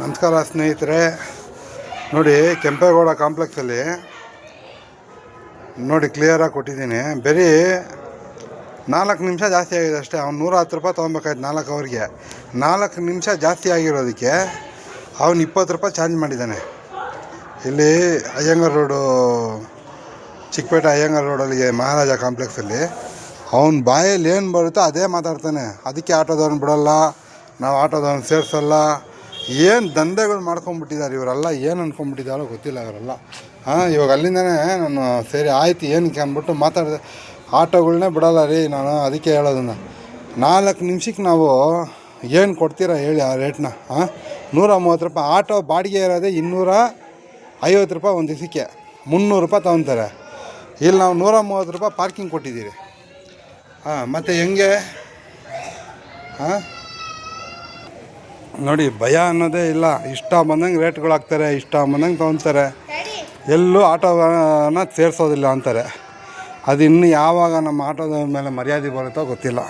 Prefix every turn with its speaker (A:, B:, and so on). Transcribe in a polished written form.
A: ನಮಸ್ಕಾರ ಸ್ನೇಹಿತರೆ. ನೋಡಿ, ಕೆಂಪೇಗೌಡ ಕಾಂಪ್ಲೆಕ್ಸಲ್ಲಿ ನೋಡಿ ಕ್ಲಿಯರಾಗಿ ಕೊಟ್ಟಿದ್ದೀನಿ. ಬರೀ 4 ನಿಮಿಷ ಜಾಸ್ತಿ ಆಗಿದೆ ಅಷ್ಟೇ. ಅವ್ನು 110 ರೂಪಾಯಿ ತೊಗೊಬೇಕಾಯ್ತು 4 ಅವರ್ಗೆ. 4 ನಿಮಿಷ ಜಾಸ್ತಿ ಆಗಿರೋದಕ್ಕೆ ಅವನು 20 ರೂಪಾಯಿ ಚಾರ್ಜ್ ಮಾಡಿದ್ದಾನೆ. ಇಲ್ಲಿ ಅಯ್ಯಂಗಾರ್ ರೋಡು, ಚಿಕ್ಕಪೇಟೆ ಅಯ್ಯಂಗಾರ್ ರೋಡಲ್ಲಿ ಮಹಾರಾಜ ಕಾಂಪ್ಲೆಕ್ಸಲ್ಲಿ ಅವ್ನ ಬಾಯಲ್ಲಿ ಏನು ಬರುತ್ತೋ ಅದೇ ಮಾತಾಡ್ತಾನೆ. ಅದಕ್ಕೆ ಆಟೋದವ್ರನ್ನ ಬಿಡೋಲ್ಲ, ನಾವು ಆಟೋದವ್ರನ್ನ ಸೇರಿಸಲ್ಲ. ಏನು ದಂಧೆಗಳು ಮಾಡ್ಕೊಂಬಿಟ್ಟಿದ್ದಾರೆ ಇವರೆಲ್ಲ. ಏನು ಅಂದ್ಕೊಂಬಿಟ್ಟಿದ್ದಾರೋ ಗೊತ್ತಿಲ್ಲ ಇವರೆಲ್ಲ. ಇವಾಗ ಅಲ್ಲಿಂದನೇ ನಾನು ಸರಿ ಆಯ್ತು ಏನಕ್ಕೆ ಅಂದ್ಬಿಟ್ಟು ಮಾತಾಡಿದೆ. ಆಟೋಗಳನ್ನೇ ಬಿಡೋಲ್ಲ ರೀ ನಾನು, ಅದಕ್ಕೆ ಹೇಳೋದನ್ನು. 4 ನಿಮಿಷಕ್ಕೆ ನಾವು ಏನು ಕೊಡ್ತೀರಾ ಹೇಳಿ ಆ ರೇಟ್ನ? 130 ರೂಪಾಯಿ. ಆಟೋ ಬಾಡಿಗೆ ಇರೋದೇ 250 ರೂಪಾಯಿ ಒಂದು ದಿವಸಕ್ಕೆ. 300 ರೂಪಾಯಿ ತೊಗೊತಾರೆ. ಇಲ್ಲಿ ನಾವು 130 ರೂಪಾಯಿ ಪಾರ್ಕಿಂಗ್ ಕೊಟ್ಟಿದ್ದೀರಿ. ಮತ್ತು ಹೆಂಗೆ? ನೋಡಿ, ಭಯ ಅನ್ನೋದೇ ಇಲ್ಲ. ಇಷ್ಟ ಬಂದಂಗೆ ರೇಟ್ಗಳು ಹಾಕ್ತಾರೆ, ಇಷ್ಟ ಬಂದಂಗೆ ತೊಗೊತಾರೆ. ಎಲ್ಲೂ ಆಟೋನ ಸೇರಿಸೋದಿಲ್ಲ ಅಂತಾರೆ. ಅದು ಇನ್ನು ಯಾವಾಗ ನಮ್ಮ ಆಟೋದ ಮೇಲೆ ಮರ್ಯಾದೆ ಬರುತ್ತೋ ಗೊತ್ತಿಲ್ಲ.